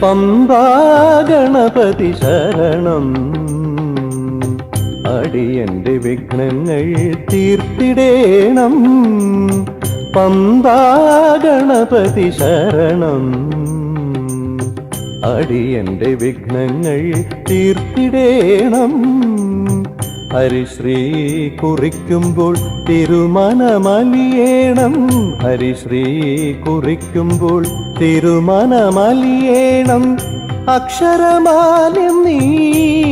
പമ്പാ ഗണപതി ശരണം. അടിയന്റെ വിഘ്നങ്ങൾ തീർത്തിടേണം. പമ്പാ ഗണപതി ശരണം. അടിയന്റെ വിഘ്നങ്ങൾ തീർത്തിടേണം. ഹരിശ്രീ കുറിക്കുമ്പോൾ തിരുമനമലിയേണം. ഹരിശ്രീ കുറിക്കുമ്പോൾ തിരുമനമലിയേണം. അക്ഷരമാല്യം നീ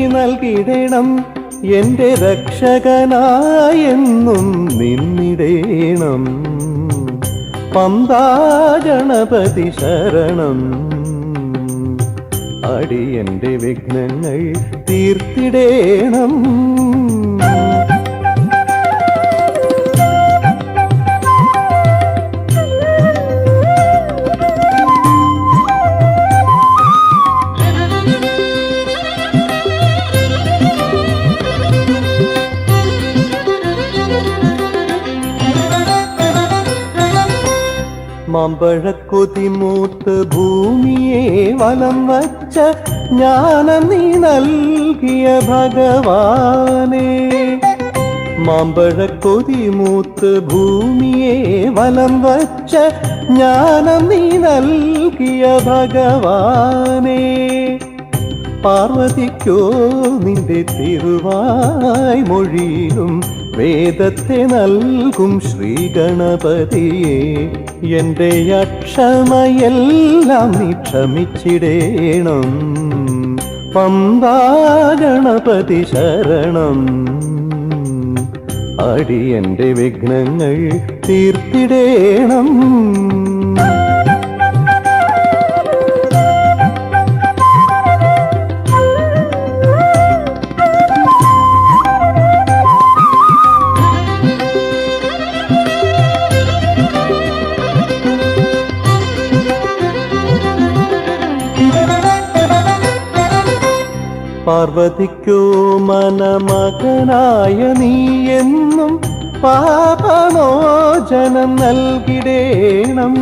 നൽകിടേണം. എന്റെ രക്ഷകനായെന്നും നിന്നിടേണം. പമ്പാ ഗണപതി ശരണം. അടിയന്റെ വിഘ്നങ്ങൾ തീർത്തിടേണം. മാമ്പഴക്കൊതിമൂത്ത് ഭൂമിയെ വലം വച്ച ജ്ഞാനം നീ നൽകിയ ഭഗവാനേ. മാമ്പഴക്കൊതിമൂത്ത് ഭൂമിയെ വലം വച്ച ജ്ഞാനം നീ നൽകിയ ഭഗവാനേ. പാർവതിക്കോ നിന്റെ തിരുവായ് മൊഴിയിലും വേദത്തെ നൽകും ശ്രീഗണപതിയെ. എന്റെ അക്ഷമയെല്ലാം നീ ക്ഷമിച്ചിടേണം. പമ്പാ ഗണപതി ശരണം. അടിയന്റെ വിഘ്നങ്ങൾ തീർത്തിടേണം. പാർവതിക്കോ മനമകനായ നീ എന്നും പാപമോചനം നൽകിടേണം.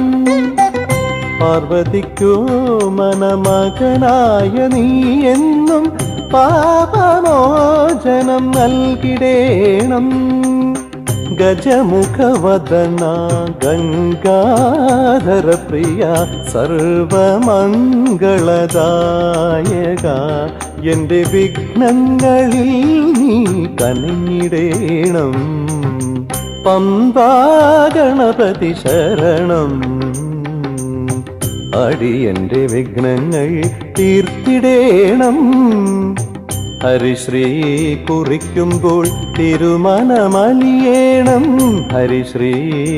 പാർവതിക്കോ മനമകനായ നീ എന്നും പാപമോചനം നൽകിടേണം. ഗജമുഖവദന ഗംഗാധര പ്രിയ സർവമംഗളദായക. എന്റെ വിഘ്നങ്ങളിൽ നീ കനിഞ്ഞിടേണം. പമ്പാ ഗണപതി ശരണം. അടിയന്റെ വിഘ്നങ്ങൾ തീർത്തിടേണം. ഹരിശ്രീ കുറിക്കുമ്പോൾ തിരുമനമലിയേണം. ഹരിശ്രീ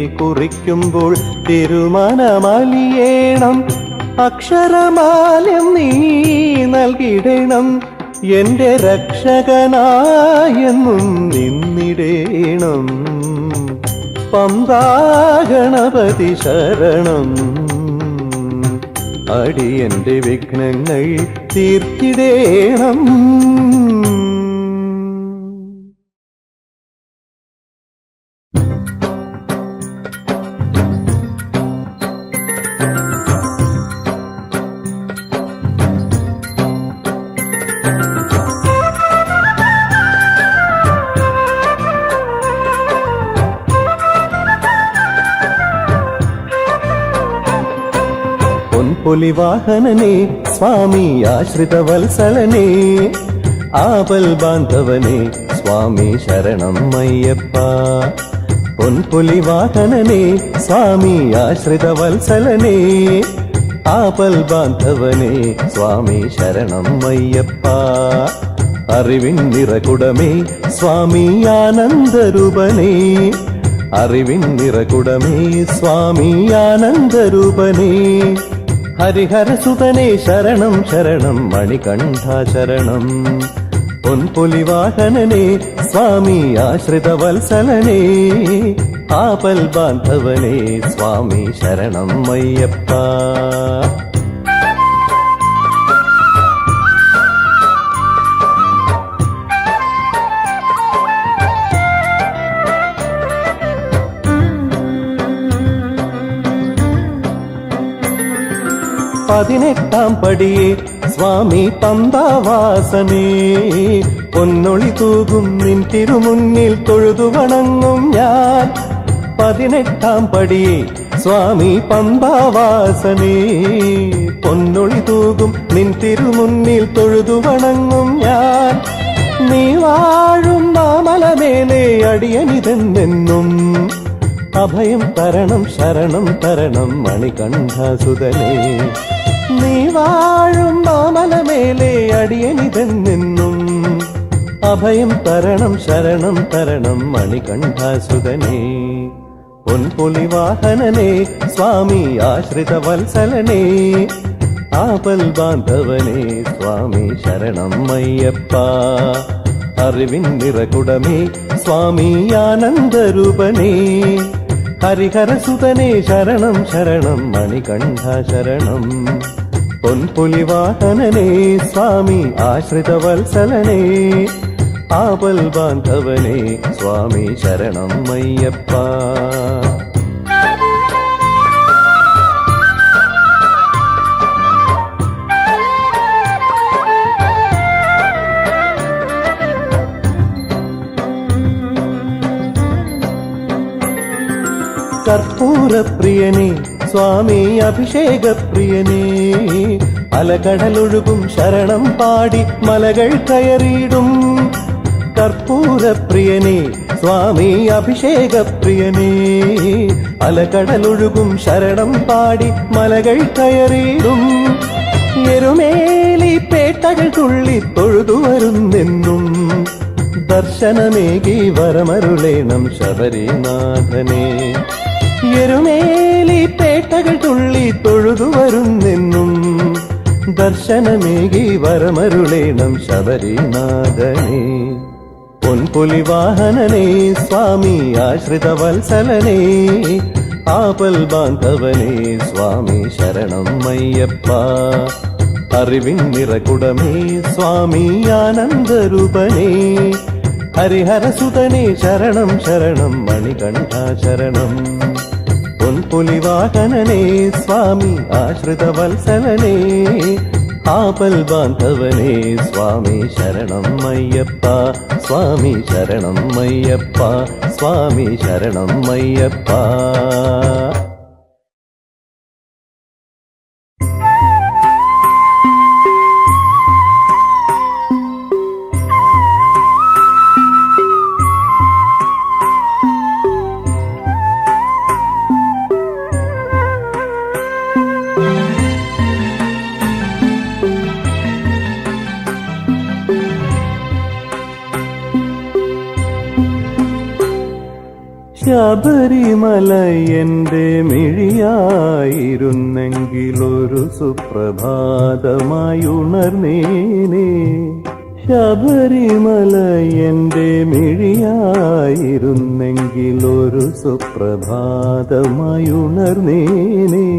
കുറിക്കുമ്പോൾ തിരുമനമലിയേണം. അക്ഷരമാല്യം നീ നൽകിടേണം. എന്റെ രക്ഷകനായെന്നും നിന്നിടേണം. പമ്പാ ഗണപതി ശരണം. അടിയന്റെ വിഘ്നങ്ങൾ തീർത്തിടേണം. പൊലിവാഹനനെ സ്വാമി ആശ്രിത വത്സലനെ. ആപൽ ബാന്ധവനെ സ്വാമി ശരണം അയ്യപ്പ. പൊൻപൊലിവാഹനനെ സ്വാമി ആശ്രിത വത്സലനെ. ആപൽ ബാന്ധവനെ സ്വാമി ശരണം അയ്യപ്പ. അറിവിൻ നിറകുടമേ സ്വാമി ആനന്ദരൂപനേ. അറിവിൻ നിറകുടമേ സ്വാമി ആനന്ദരൂപനേ. ഹരിഹരസുതനേ ശരണം ശരണം മണികണ്ഠ ശരണം. പൊൻപൊലിവാഹനനെ സ്വാമി ആശ്രിത വത്സലനെ. ആപൽ ബാന്ധവനെ സ്വാമി ശരണം അയ്യപ്പ. 18-ാം പടിയെ സ്വാമി പമ്പാവാസനേ, പൊന്നൊളി തൂകും നിൻ തിരുമുന്നിൽ തൊഴുതു വണങ്ങും ഞാൻ. 18-ാം പടിയെ സ്വാമി പമ്പാവാസനേ, പൊന്നൊളി തൂകും നിൻ തിരുമുന്നിൽ തൊഴുതു വണങ്ങും ഞാൻ. നീ വാഴും മാമലമേലെ അടിയനിതെന്നെന്നും അഭയം തരണം ശരണം തരണം മണികണ്ഠസുതനേ. നീ വാഴും മാമലമേലെ അടിയനിതെന്നെന്നും അഭയം തരണം ശരണം തരണം മണികണ്ഠസുതനേ. പൊൻപൊലി വാഹനനേ സ്വാമി ആശ്രിത വത്സലനേ, ആപൽ ബാന്ധവനേ സ്വാമി ശരണം അയ്യപ്പ. അറിവിൻ നിറകുടമേ സ്വാമി ആനന്ദരൂപനേ, ഹരിഹരസുതനേ ശരണം ശരണം മണികണ്ഠ ശരണം. പൊൻപൊലി വാഹനനേ സ്വാമി ആശ്രിത വത്സലനേ, ആപൽ ബാന്ധവനേ സ്വാമി ശരണം അയ്യപ്പ. കർപ്പൂരപ്രിയനേ സ്വാമി അഭിഷേകപ്രിയനേ, അലകടലൊഴുകും ശരണം പാടി മലകൾ കയറിയിടും. കർപ്പൂരപ്രിയനേ സ്വാമി അഭിഷേകപ്രിയനേ, അലകടലൊഴുകും ശരണം പാടി മലകൾ കയറിയിടും. എരുമേലി പേട്ടകൾ തുള്ളി തൊഴുതു വരുന്നെന്നും ദർശനമേകി വരമരുളേണം ശബരിനാഥനേ. എരുമേലി പേട്ടകൾ തുള്ളി തൊഴുതു വരുന്നെന്നും ദർശനമേകി വരമരുളേണം ശബരിനാഥനേ. പൊൻപൊലി വാഹനനേ സ്വാമി ആശ്രിത വത്സലനേ, ആപൽ ബാന്ധവനേ സ്വാമി ശരണം അയ്യപ്പ. അറിവിൻ നിറകുടമേ സ്വാമി ആനന്ദരൂപനേ, ഹരിഹരസുതനേ ശരണം ശരണം മണികണ്ഠ ശരണം. പൊൻപൊലി വാഹനനേ സ്വാമി ആശ്രിത വത്സലനേ, ആപൽ ബാന്ധവനേ സ്വാമി ശരണം അയ്യപ്പ. സ്വാമി ശരണം അയ്യപ്പ, സ്വാമി ശരണം അയ്യപ്പ. ശബരിമല എന്റെ മിഴിയായിരുന്നെങ്കിലൊരു സുപ്രഭാതമായി ഉണർന്നേനെ. ശബരിമല എന്റെ മിഴിയായിരുന്നെങ്കിലൊരു സുപ്രഭാതമായി ഉണർന്നേനെ.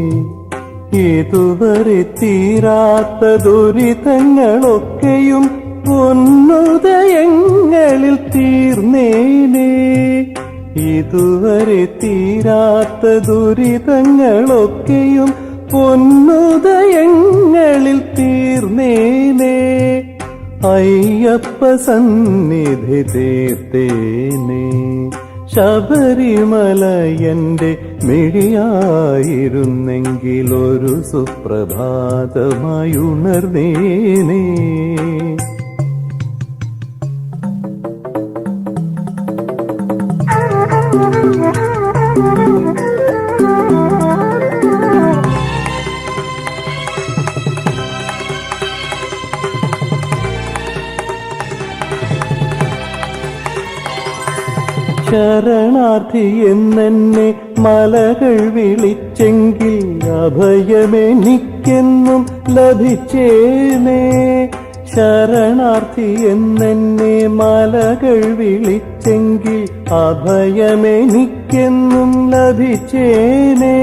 ഇതുവരെ തീരാത്ത ദുരിതങ്ങളൊക്കെയും പൊന്നുദയങ്ങളിൽ തീർന്നേനെ. ഇതുവരെ തീരാത്ത ദുരിതങ്ങളൊക്കെയും പൊന്നുദയങ്ങളിൽ തീർന്നേനെ. അയ്യപ്പ സന്നിധി തീർത്തേനെ. ശബരിമല എന്റെ മിഴിയായിരുന്നെങ്കിലൊരു സുപ്രഭാതമായി ഉണർന്നേനെ. ശരണാർത്ഥി എന്നെ മലകൾ വിളിച്ചെങ്കിൽ അഭയമെനിക്കെന്നും ലഭിച്ചേനേ. ശരണാർത്ഥി എന്നെ മലകൾ വിളിച്ചെങ്കിൽ അഭയമെനിക്കെന്നും ലഭിച്ചേനേ.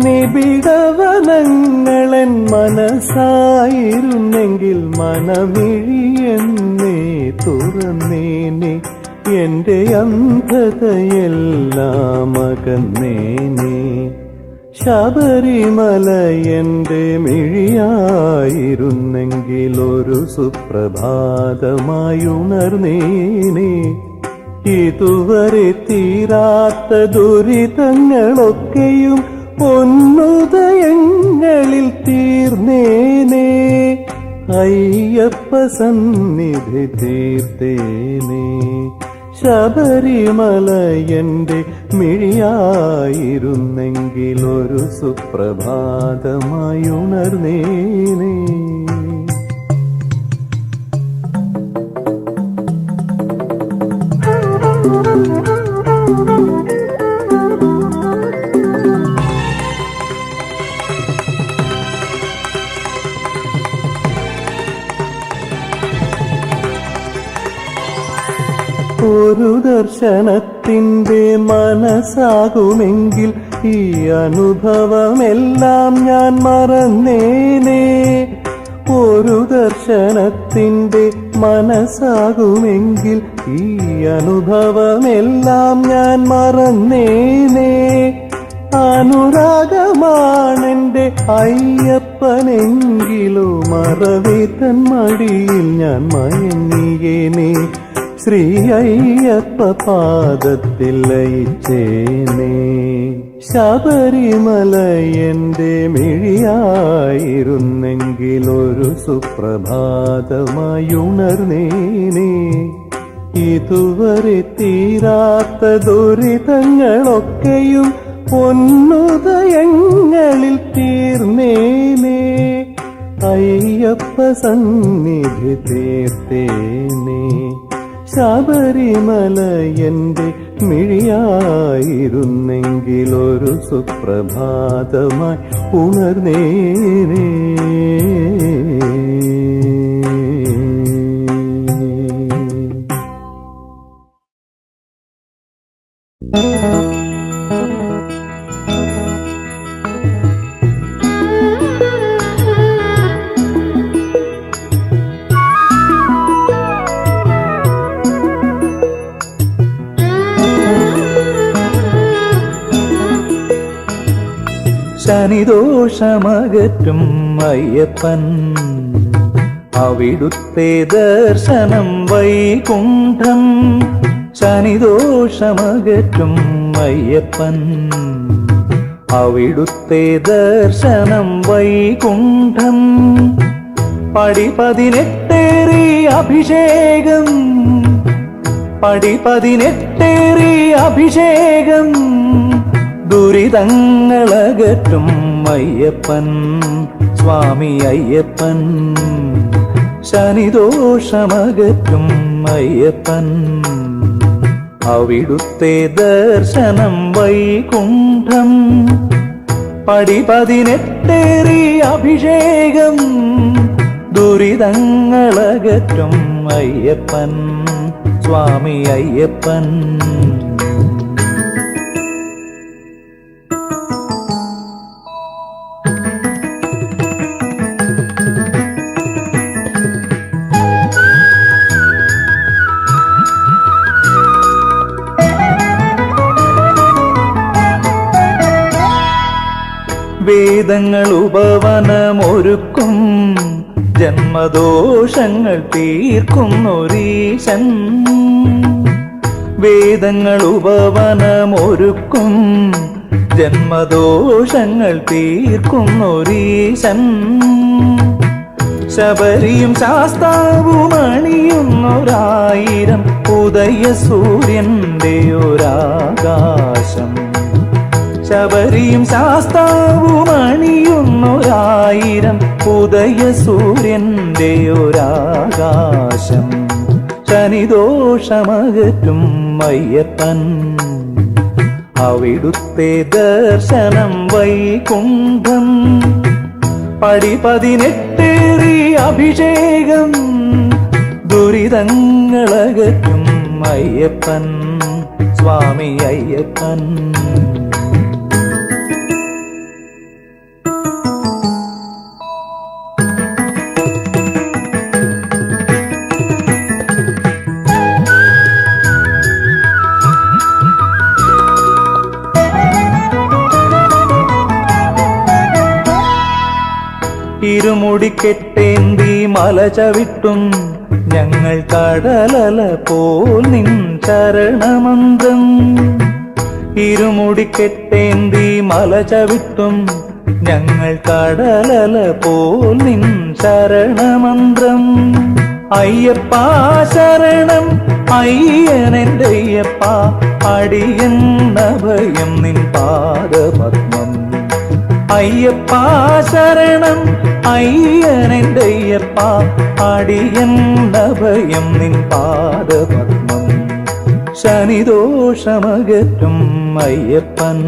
നിബിഡവനങ്ങളൻ മനസ്സായിരുന്നെങ്കിൽ മനമിഴിയെന്നേ തുറന്നേനെ. എന്റെ അന്ധതയെല്ലാം അകന്നേനെ. ശബരിമല എൻ്റെ മിഴിയായിരുന്നെങ്കിലൊരു സുപ്രഭാതമായി ഉണർന്നേനെ. ഇതുവരെ തീരാത്ത ദുരിതങ്ങളൊക്കെയും പൊന്നുദയങ്ങളിൽ തീർന്നേനെ. അയ്യപ്പ സന്നിധി തീർത്തേനെ. ശബരിമല എൻ്റെ മിഴിയായിരുന്നെങ്കിലൊരു സുപ്രഭാതമായി ഉണർന്നേനെ. ഒരു ദർശനത്തിൻ്റെ മനസ്സാകുമെങ്കിൽ ഈ അനുഭവമെല്ലാം ഞാൻ മറന്നേനെ. ഒരു ദർശനത്തിൻ്റെ മനസ്സാകുമെങ്കിൽ ഈ അനുഭവമെല്ലാം ഞാൻ മറന്നേനെ. അനുരാഗമാണെൻ്റെ അയ്യപ്പനെങ്കിലോ മറവിതൻ മടിയിൽ ഞാൻ മയങ്ങിയേനെ. ശ്രീ അയ്യപ്പ പാദത്തിൽ ലയിച്ചേനെ. ശബരിമല എൻ്റെ മിഴിയായിരുന്നെങ്കിലൊരു സുപ്രഭാതമായി ഉണർന്നേനെ. ഇതുവരെ തീരാത്ത ദുരിതങ്ങളൊക്കെയും പൊന്നുദയങ്ങളിൽ തീർന്നേനെ. അയ്യപ്പ സന്നിധി തീർത്തേനെ. ശബരിമല എൻ്റെ മിഴിയായിരുന്നെങ്കിലൊരു സുപ്രഭാതമായി ഉണർന്നേനെ. ശനിദോഷമകറ്റും അയ്യപ്പൻ അവിടുത്തെ ദർശനം വൈകുണ്ഠം. ശനിദോഷമകറ്റും അയ്യപ്പൻ അവിടുത്തെ ദർശനം വൈകുണ്ഠം. പടി 18 അഭിഷേകം, പടി 18 അഭിഷേകം. ദുരിതങ്ങളകറ്റും അയ്യപ്പൻ സ്വാമി അയ്യപ്പൻ. ശനിദോഷമകറ്റും അയ്യപ്പൻ അവിടുത്തെ ദർശനം വൈകുണ്ഠം. പടി 18 അഭിഷേകം. ദുരിതങ്ങളകറ്റും അയ്യപ്പൻ സ്വാമി അയ്യപ്പൻ. വേദങ്ങൾ ഉപവനമൊരുക്കും ജന്മദോഷങ്ങൾ തീർക്കുന്നൊരീശൻ. വേദങ്ങൾ ഉപവനമൊരുക്കും ജന്മദോഷങ്ങൾ തീർക്കുന്നൊരീശൻ. ശബരിയും ശാസ്താവും അണിയുന്നൊരായിരം ഉദയസൂര്യന്റെ ഒരാകാശം. ശബരിയും ശാസ്താവും അണിയുന്നൊരായിരം ഉദയസൂര്യന്റെ ഒരാകാശം. ശനിദോഷമകറ്റും അയ്യപ്പൻ അവിടുത്തെ ദർശനം വൈകുണ്ഠം. പടി 18 അഭിഷേകം. ദുരിതങ്ങളകറ്റും അയ്യപ്പൻ സ്വാമി അയ്യപ്പൻ. ഇരുമുടിക്കെട്ടേന്തി മല ചവിട്ടും ഞങ്ങൾ കടലല പോൽ നിൻ ചരണമന്ത്രം. ഇരുമുടിക്കെട്ടേന്തി മല ചവിട്ടും ഞങ്ങൾ കടലല പോൽ നിൻ ശരണമന്ത്രം. അയ്യപ്പ ശരണം അയ്യനെന്റെ അയ്യപ്പ, അടിയന്നഭയം നിൻ പാദപത്മം. അയ്യപ്പ ശരണം അയ്യനെന്റെ അയ്യപ്പ, അടിയന്നഭയം നിൻ പാദപത്മം. ശനിദോഷമകറ്റും അയ്യപ്പൻ,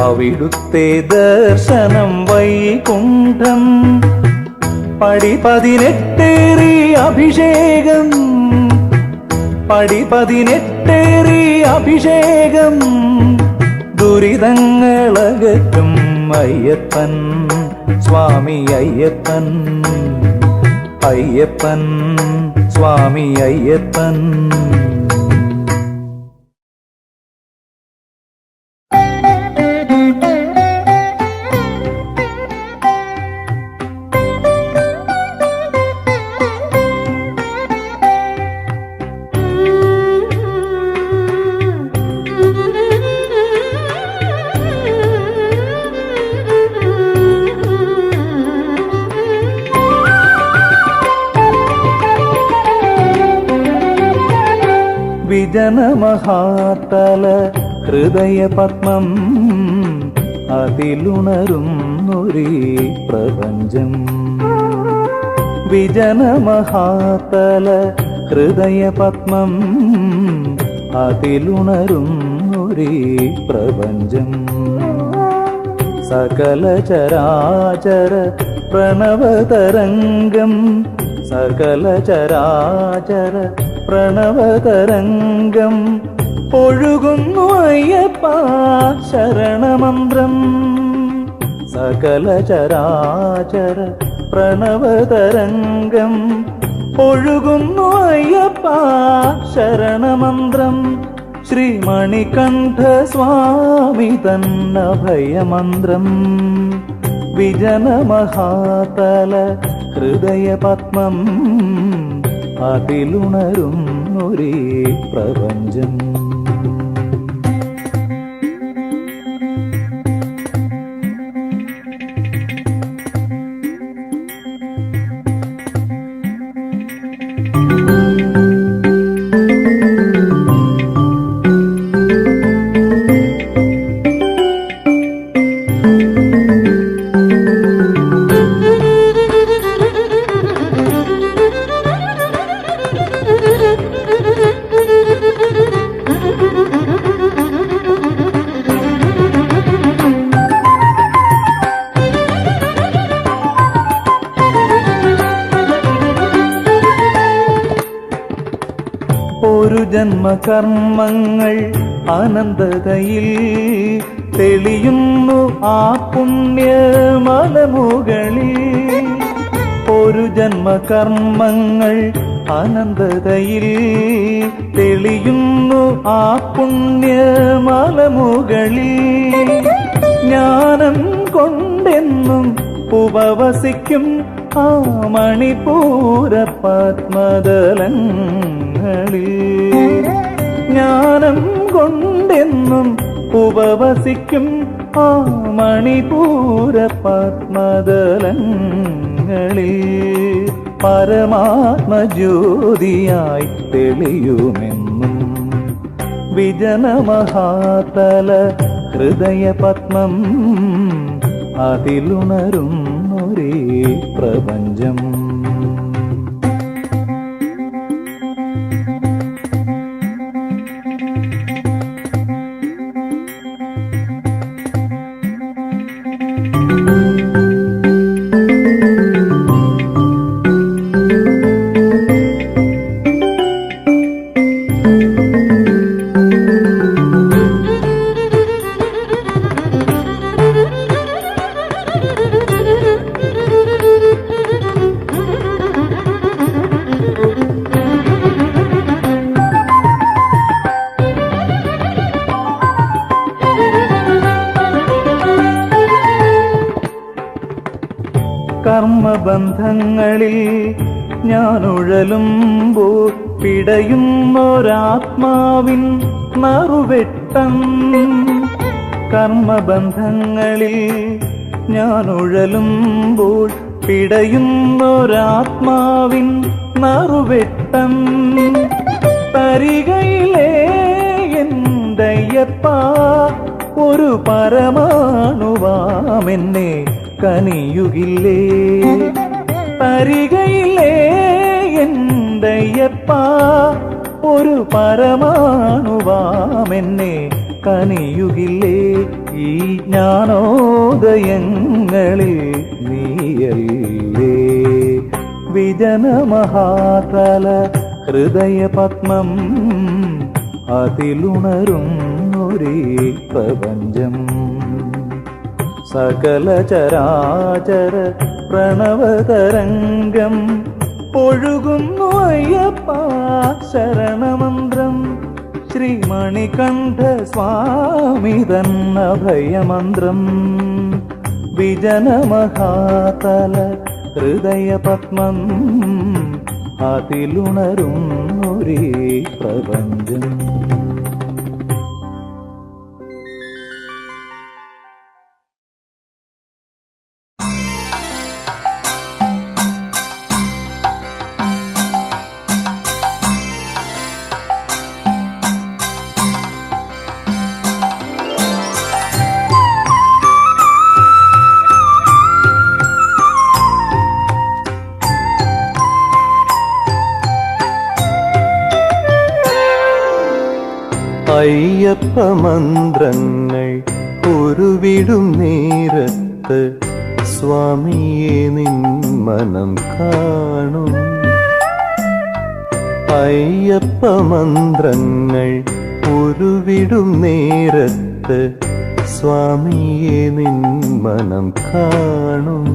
അവിടുത്തെ ദർശനം വൈകുണ്ഠം. പടി 18 അഭിഷേകം, പടി 18 അഭിഷേകം. ദുരിതങ്ങളകറ്റും അയ്യപ്പൻ, സ്വാമി അയ്യപ്പൻ. അയ്യപ്പൻ സ്വാമി അയ്യപ്പൻ. വിജനമഹാതല ഹൃദയപത്മം, അതിലുണരുന്നൊരീ പ്രപഞ്ചം. വിജനമഹാതല ഹൃദയപത്മം, അതിലുണരുന്നൊരീ പ്രപഞ്ചം. സകല ചരാചര പ്രണവതരംഗം, സകല ചരാചര പ്രണവതരംഗം. ഒഴുകുന്നു അയ്യപ്പ ശരണമന്ത്രം. സകല ചരാചര പ്രണവതരംഗം. ഒഴുകുന്നു അയ്യപ്പ ശരണമന്ത്രം. ശ്രീമണികണ്ഠ സ്വാമി തന്നഭയമന്ത്രം. വിജനമഹാതല ഹൃദയപത്മം, അതിലുണരുന്നൊരേ പ്രപഞ്ചം. ഒരു ജന്മകർമ്മങ്ങൾ അനന്തതയിൽ തെളിയുന്നു ആ പുണ്യമലമുകളിൽ. ഒരു ജന്മകർമ്മങ്ങൾ അനന്തതയിൽ തെളിയുന്നു ആ പുണ്യമലമുകളിൽ. ജ്ഞാനം കൊണ്ടെന്നും ഉപവസിക്കും ആ മണിപൂര പത്മദലങ്ങളിൽ. ജ്ഞാനം കൊണ്ടെന്നും ഉപവസിക്കും ആ മണിപൂര പത്മദലങ്ങളിൽ. പരമാത്മജ്യോതിയായി തെളിയുമെന്നും വിജനമഹാതല ഹൃദയപത്മം, അതിലുണരുന്നൊരേ പ്രപഞ്ചം. കർമ്മബന്ധങ്ങളിൽ ഞാൻ ഉഴലുമ്പോൾ പിടയുന്നൊരാത്മാവിൻ നറുവെട്ടം. കർമ്മബന്ധങ്ങളിൽ ഞാൻ ഉഴലുമ്പോൾ പിടയുന്നൊരാത്മാവിൻ നറുവെട്ടം. തരികയിലേ എന്തയ്യപ്പ ഒരു പരമാണുവാമെന്നെ കനിയുകില്ലേ. തരികയിലേ എന്തയ്യപ്പ ഒരു പരമാണുവാമെന്നെ കനിയുകില്ലേ. ഈ ജ്ഞാനോദയങ്ങളിൽ നീയല്ലേ വിജനമഹാതല ഹൃദയപത്മം. അതിലുണരും ഒരേ പ്രപഞ്ചം. സകല ചരാചര പ്രണവതരംഗം ഒഴുകുന്നു അയ്യപ്പ ശരണമന്ത്രം. ശ്രീമണികണ്ഠ സ്വാമി തന്നഭയമന്ത്രം. വിജനമഹാതല ഹൃദയപത്മം. അതിലുണരും ഒരേ പ്രപഞ്ചം. അയ്യപ്പ മന്ത്രങ്ങൾ ഉരുവിടും നേരത്ത് സ്വാമിയെ നിൻ മനം കാണും. അയ്യപ്പ മന്ത്രങ്ങൾ ഉരുവിടും നേരത്ത് സ്വാമിയെ നിൻ മനം കാണും.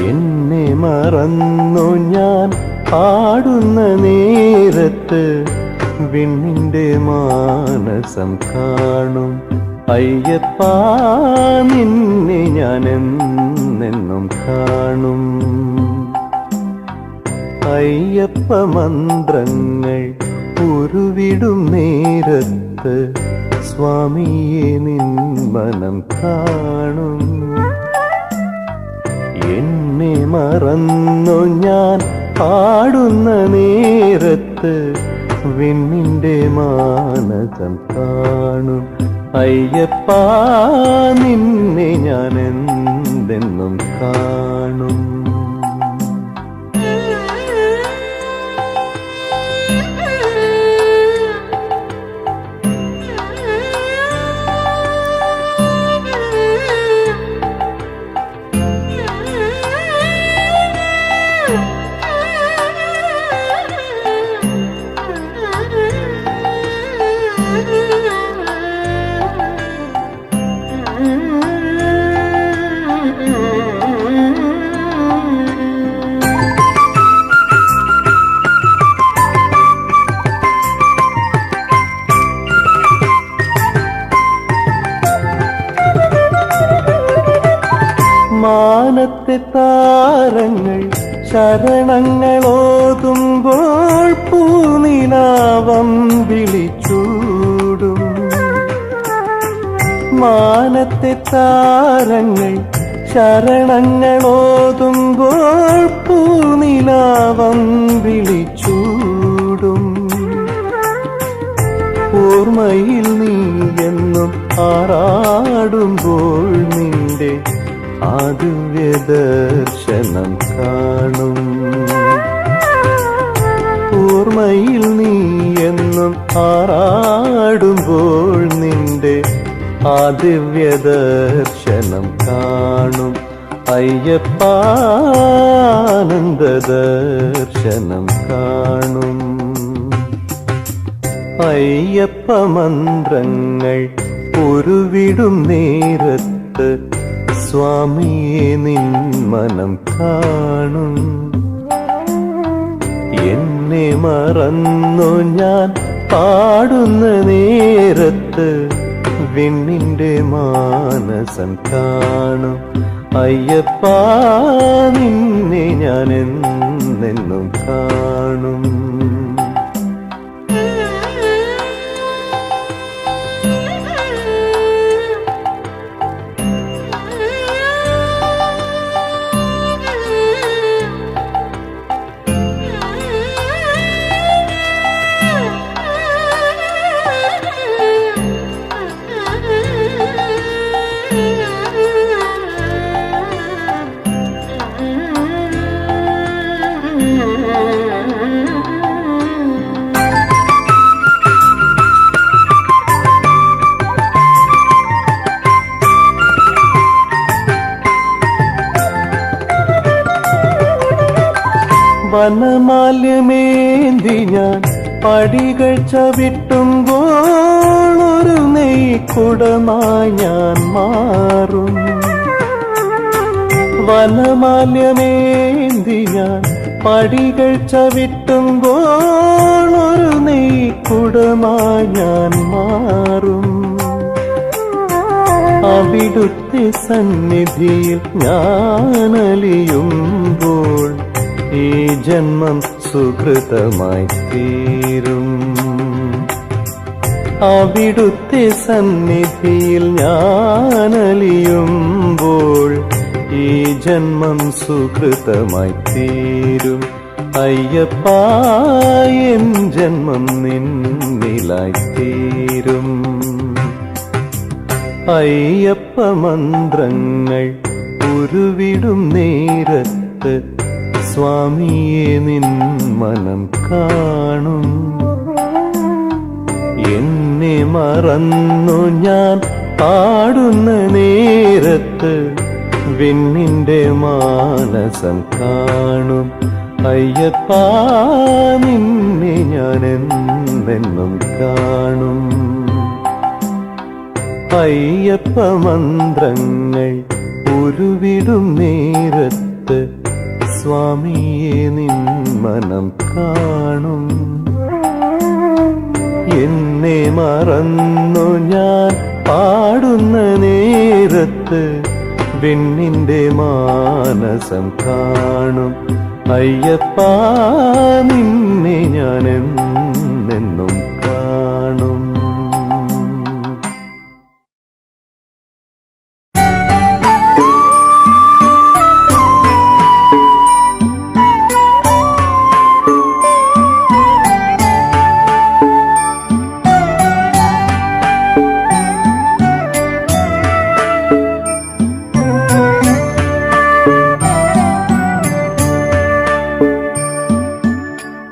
എന്നെ മറന്നു ഞാൻ പാടുന്ന നേരത്ത് വിണ്ണിന്റെ മാനസം കാണും. അയ്യപ്പ നിന്നെ ഞാൻ എന്നെന്നും കാണും. അയ്യപ്പ മന്ത്രങ്ങൾ ഉരുവിടും നേരത്ത് സ്വാമിയെ നിൻ മനം കാണും. എന്നെ മറന്നു ഞാൻ പാടുന്ന നേരത്ത് വിണ്ണിന്റെ മാനസം കാണും. അയ്യപ്പ നിന്നെ ഞാൻ എന്തെന്നും കാണും. മാനത്തെ താരങ്ങൾ ശരണങ്ങളോതുമ്പോൾ പൂനിലാവം വിളിച്ചൂടും. മാനത്തെ താരങ്ങൾ ശരണങ്ങളോതുമ്പോൾ പൂനിലാവം വിളിച്ചൂടും. ഓർമ്മയിൽ നീ എന്നും ആറാടുമ്പോൾ നിന്റെ ആദിവ്യദർശനം കാണും. ഓർമ്മയിൽ നീ എന്നും ആറാടുമ്പോൾ നിന്റെ ആദിവ്യദർശനം കാണും. അയ്യപ്പാനന്ദ ദർശനം കാണും. അയ്യപ്പ മന്ത്രങ്ങൾ ഉരുവിടും നേരത്ത് സ്വാമിയെ നിൻ മനം കാണും. എന്നെ മറന്നു ഞാൻ പാടുന്ന നേരത്ത് വിണ്ണിന്റെ മാനസം കാണും. അയ്യപ്പ നിന്നെ ഞാൻ എന്നെന്നും കാണും. വനമാല്യമേന്തി ഞാൻ പടികൾ ചവിട്ടുമ്പോൾ ഒരു നെയ്ക്കുടമായി ഞാൻ മാറും. വനമാല്യമേന്തി ഞാൻ പടികൾ ചവിട്ടുമ്പോൾ ഒരു നെയ്ക്കുടമായി ഞാൻ മാറും. അവിടുത്തെ സന്നിധിയിൽ ഞാനലിയുമ്പോൾ ഈ ജന്മം സുകൃതമായി തീരും. അവിടുത്തെ സന്നിധിയിൽ ഞാനലിയുമ്പോൾ ഈ ജന്മം സുകൃതമായി തീരും. അയ്യപ്പ എൻ ജന്മം നിന്നിലായി തീരും. അയ്യപ്പ മന്ത്രങ്ങൾ ഉരുവിടും നേരത്ത് സ്വാമിയെ നിൻ മനം കാണും. എന്നെ മറന്നു ഞാൻ പാടുന്ന നേരത്ത് വിണ്ണിന്റെ മാനസം കാണും. അയ്യപ്പ നിന്നെ ഞാൻ എന്നെന്നും കാണും. അയ്യപ്പ മന്ത്രങ്ങൾ ഉരുവിടും നേരത്ത് സ്വാമിയെ നിൻ മനം കാണും. എന്നെ മറന്നു ഞാൻ പാടുന്ന നേരത്ത് വിണ്ണിന്റെ മാനസം കാണും. അയ്യപ്പ നിന്നെ ഞാൻ എന്നെന്നും കാണും.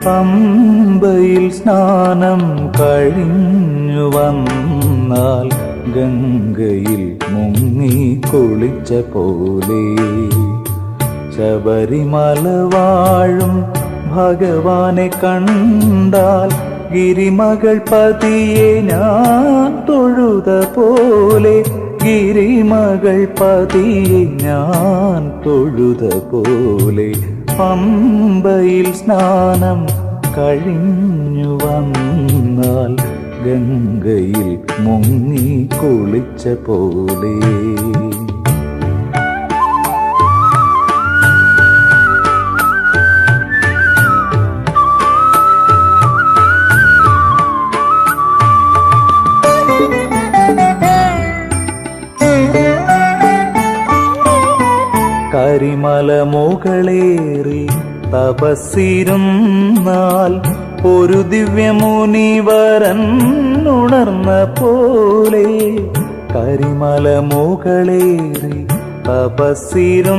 പമ്പയിൽ സ്നാനം കഴിഞ്ഞു വന്നാൽ ഗംഗയിൽ മുങ്ങി കുളിച്ച പോലെ ശബരിമല വാഴും ഭഗവാനെ കണ്ടാൽ ഗിരിമകൾ പതിയെ ഞാൻ തൊഴുത പോലെ ഗിരിമകൾ പതിയെ ഞാൻ തൊഴുത പോലെ പമ്പയിൽ സ്നാനം കഴിഞ്ഞു വന്നാൽ ഗംഗയിൽ മുങ്ങി കുളിച്ച പോലെ കരിമല മുകളേറി തപസ്സിരുന്നാൽ ഒരു ദിവ്യമുനിവരൻ ഉണർന്ന പോലെ കരിമല മുകളേറി തപസ്സിരുന്നാൽ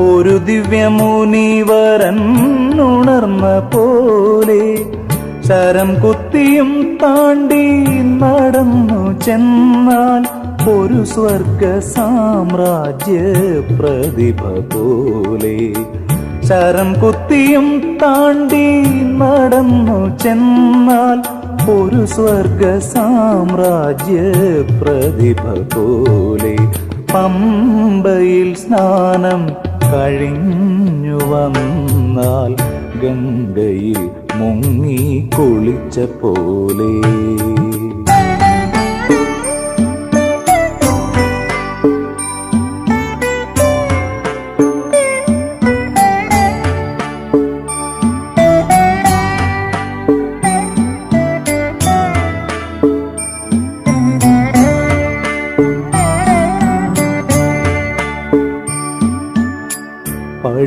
ഒരു ദിവ്യമുനിവരൻ ഉണർന്ന പോലെ ശരം കുത്തിയും താണ്ടി നടന്നു ചെന്നാൽ ഒരു സ്വർഗ സാമ്രാജ്യ പ്രതിഭ പോലെ ശരം കുത്തിയും താണ്ടി നടന്നു ചെന്നാൽ ഒരു സ്വർഗ സാമ്രാജ്യ പ്രതിഭ പോലെ പമ്പയിൽ സ്നാനം കഴിഞ്ഞു വന്നാൽ ഗംഗയിൽ മുങ്ങി കുളിച്ച പോലെ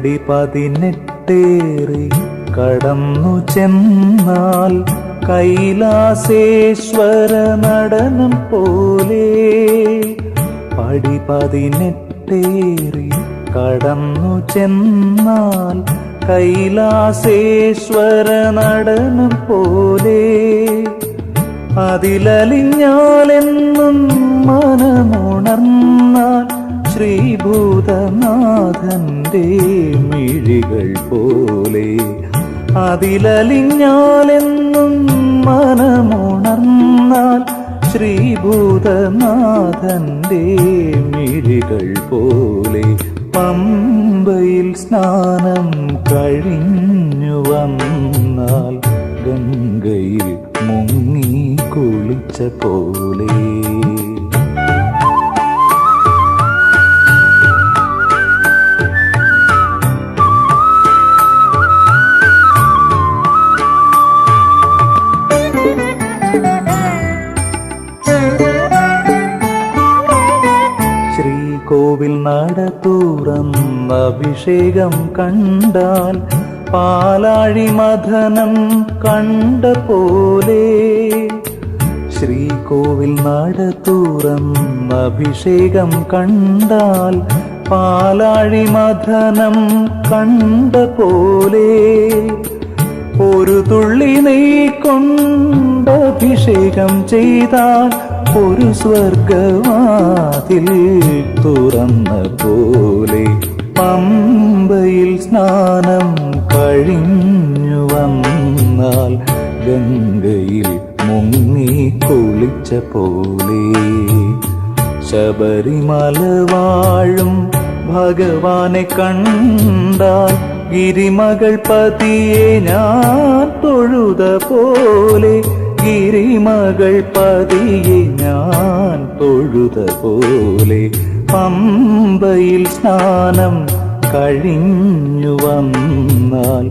പടി 18 കടന്നു ചെന്നാൽ കൈലാസേശ്വര നടനം പോലെ. പടി 18 കടന്നു ചെന്നാൽ കൈലാസേശ്വര നടനം പോലെ. അതിലലിഞ്ഞാലെന്നും മനമുണർന്നാൽ ശ്രീഭൂതനാഥന്റെ മിഴികൾ പോലെ. അതിലലിഞ്ഞാലെന്നും മനമുണർന്നാൽ ശ്രീഭൂതനാഥന്റെ മിഴികൾ പോലെ. പമ്പയിൽ സ്നാനം കഴിഞ്ഞു വന്നാൽ ഗംഗയിൽ മുങ്ങി കുളിച്ച പോലെ. ശ്രീകോവിൽ നട തുറന്ന അഭിഷേകം കണ്ടാൽ പാലാഴി മഥനം കണ്ട പോലെ. ശ്രീകോവിൽ നട തുറന്ന അഭിഷേകം കണ്ടാൽ പാലാഴി മഥനം കണ്ട പോലെ. ഒരു തുള്ളി നെയ്യ് കൊണ്ട് അഭിഷേകം ചെയ്താൽ ഒരു സ്വർഗവാതിൽ തുറന്ന പോലെ. പമ്പയിൽ സ്നാനം കഴിഞ്ഞു വന്നാൽ ഗംഗയിൽ മുങ്ങി കുളിച്ച പോലെ. ശബരിമല വാഴും ഭഗവാനെ കണ്ടാൽ ഗിരിമകൾ പതിയെ ഞാൻ തൊഴുത പോലെ. ഗിരിമകൾ പതിയെ ഞാൻ തൊഴുത പോലെ. പമ്പയിൽ സ്നാനം കഴിഞ്ഞു വന്നാൽ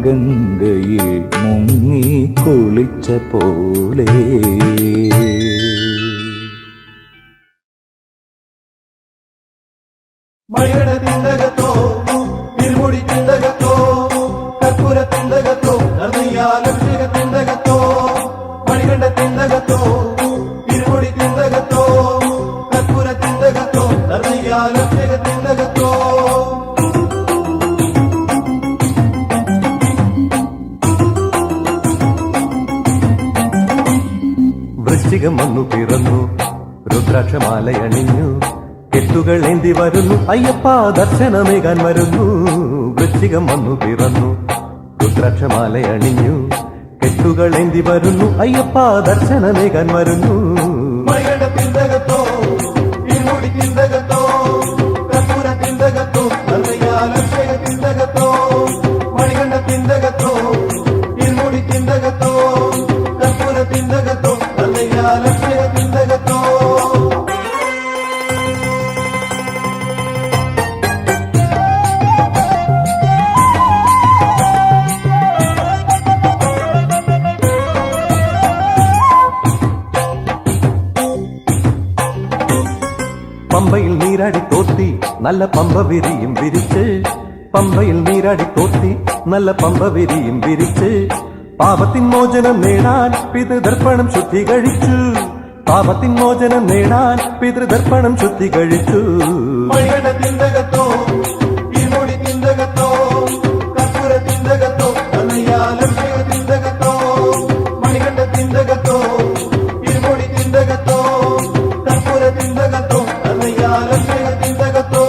ഗംഗയിൽ മുങ്ങി കുളിച്ച പോലെ. മണികണ്ഠ തിന്തകത്തോ ഇരുമുടി തിന്തകത്തോ കർപ്പൂര തിന്തകത്തോ നർമ്മയാലഭിഷേക തിന്തകത്തോ. മണികണ്ഠ തിന്തകത്തോ ഇരുമുടി തിന്തകത്തോ കർപ്പൂര തിന്തകത്തോ നർമ്മയാലഭിഷേക തിന്തകത്തോ. വൃശ്ചികം വന്നു പിറന്നു രുദ്രാക്ഷമാലയണിഞ്ഞു കെട്ടുകൾ ഏന്തി വരുന്നു അയ്യപ്പ ദർശനമേകാൻ വരുന്നു. വൃശ്ചികം വന്നു പിറന്നു രുദ്രാക്ഷമാലയണിഞ്ഞു കെട്ടുകൾ ഏന്തി വരുന്നു അയ്യപ്പ ദർശനമേകാൻ വരുന്നു. മണികണ്ഠ തിന്തകത്തോ ഇരുമുടി തിന്തകത്തോ കർപ്പൂര തിന്തകത്തോ നർമ്മയാലഭിഷേക തിന്തകത്തോ. മണികണ്ഠ തിന്തകത്തോ ഇരുമുടി തിന്തകത്തോ കർപ്പൂര തിന്തകത്തോ നർമ്മയാലഭിഷേക തിന്തകത്തോ. പമ്പയിൽ നീരാടി തോർത്തി നല്ല പമ്പ വിരിയും വിരിച്ച്. പമ്പയിൽ നീരാടി തോർത്തി നല്ല പമ്പ വിരിയും വിരിച്ച്. പാപത്തിൻ മോചനം നേടാൻ പിതൃതർപ്പണം ശുദ്ധി കഴിച്ചു. പാപത്തിൻ മോചനം നേടാൻ പിതൃതർപ്പണം ശുദ്ധി കഴിച്ചു. മണികണ്ഠ തിന്തകത്തോ ഇരുമുടി തിന്തകത്തോ കർപ്പൂര തിന്തകത്തോ നർമ്മയാലഭിഷേക തിന്തകത്തോ. മണികണ്ഠ തിന്തകത്തോ ഇരുമുടി തിന്തകത്തോ കർപ്പൂര തിന്തകത്തോ നർമ്മയാലഭിഷേക തിന്തകത്തോ.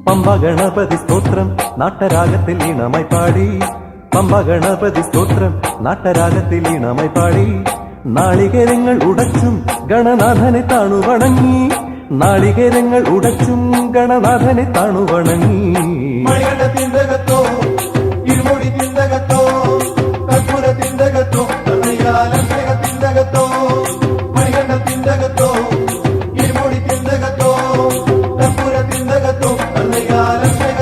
പമ്പ ഗണപതി സ്തോത്രം നാട്ടരാഗത്തിൽ ഈണമായി പാടി. പമ്പ ഗണപതി സ്തോത്രം നാട്ടരാഗത്തിൽ ഈണമായി പാടി. നാളികേരങ്ങൾ ഉടച്ചും ഗണനാഥനെ താണു വണങ്ങി. നാളികേരങ്ങൾ ഉടച്ചും ഗണനാഥനെ താണു വണങ്ങി. മണികണ്ഠ തിന്തകത്തോ ഇരുമുടി തിന്തകത്തോ കർപ്പൂര തിന്തകത്തോ നർമ്മയാലഭിഷേക തിന്തകത്തോ. മണികണ്ഠ തിന്തകത്തോ ഇരുമുടി തിന്തകത്തോ കർപ്പൂര തിന്തകത്തോ നർമ്മയാലഭിഷേക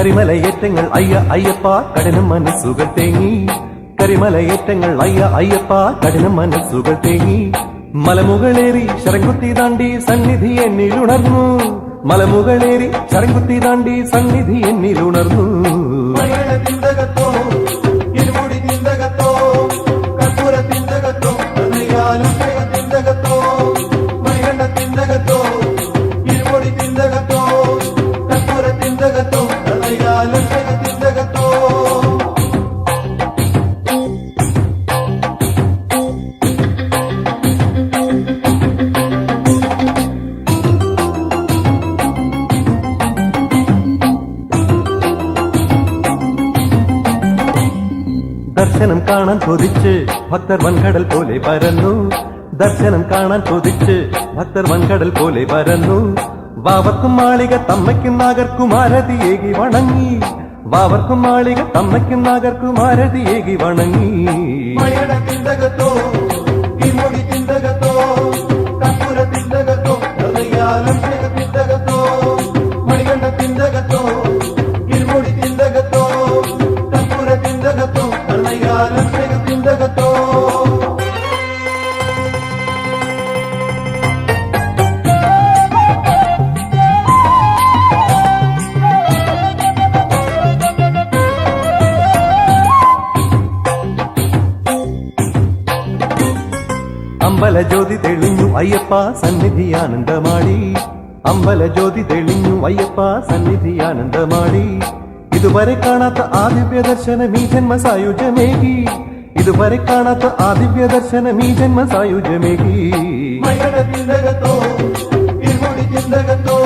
കരിമലയേറ്റങ്ങൾ അയ്യ അയ്യപ്പ കഠിനം മനസ്സുകൾ തേങ്ങി കരിമലയേറ്റങ്ങൾ അയ്യ അയ്യപ്പ കഠിനം മനസ്സുകൾ തേങ്ങി മലമുകളേറി ശരംകുത്തി താണ്ടി സന്നിധി എന്നിലുണർന്നു മലമുകളേറി ശരംകുത്തി താണ്ടി സന്നിധി എന്നിലുണർന്നു മണികണ്ഠ തിന്തകത്തോ ഇരുമുടി തിന്തകത്തോ കർപ്പൂര തിന്തകത്തോ കഥയാലും തിന്തകത്തോ മണികണ്ഠ തിന്തകത്തോ ഇരുമുടി തിന്തകത്തോ കർപ്പൂര തിന്തകത്തോ കഥയാലും തിന്തകത്തോ ദർശനം കാണാൻ കൊതിച്ച് ഭക്തർ വൻകടൽ പോലെ പരന്നു ദർശനം കാണാൻ കൊതിച്ച് ഭക്തർ വൻകടൽ പോലെ പരന്നു വാവർക്കും മാളിക തമ്മയ്ക്കും നാഗർക്കും ആരതിയേകി വണങ്ങി വാവർക്കും മാളിക തമ്മയ്ക്കും നാഗർക്കും ആരതിയേകി വണങ്ങി മണികണ്ഠ തിന്തകത്തോ ഇരുമുടി തിന്തകത്തോ കർപ്പൂര തിന്തകത്തോ കഥയാലും തിന്തകത്തോ മണികണ്ഠ തിന്തകത്തോ ഇരുമുടി തിന്തകത്തോ കർപ്പൂര തിന്തകത്തോ കഥയാലും തിന്തകത്തോ അമ്പല ജ്യോതി തെളിഞ്ഞു അയ്യപ്പ സന്നിധി ആനന്ദമാടി അമ്പല ജ്യോതി തെളിഞ്ഞു അയ്യപ്പ സന്നിധി ആനന്ദമാടി ഇതുവരെ കാണാത്ത ആദിവ്യ ദർശനം ഈ ജന്മ സായുജ്യമേകി ഇതുവരെ കാണാത്ത ആദിവ്യ ദർശനം ഈ ജന്മ സായുജ്യമേകി മണികണ്ഠ തിന്തകത്തോ ഇരുമുടി തിന്തകത്തോ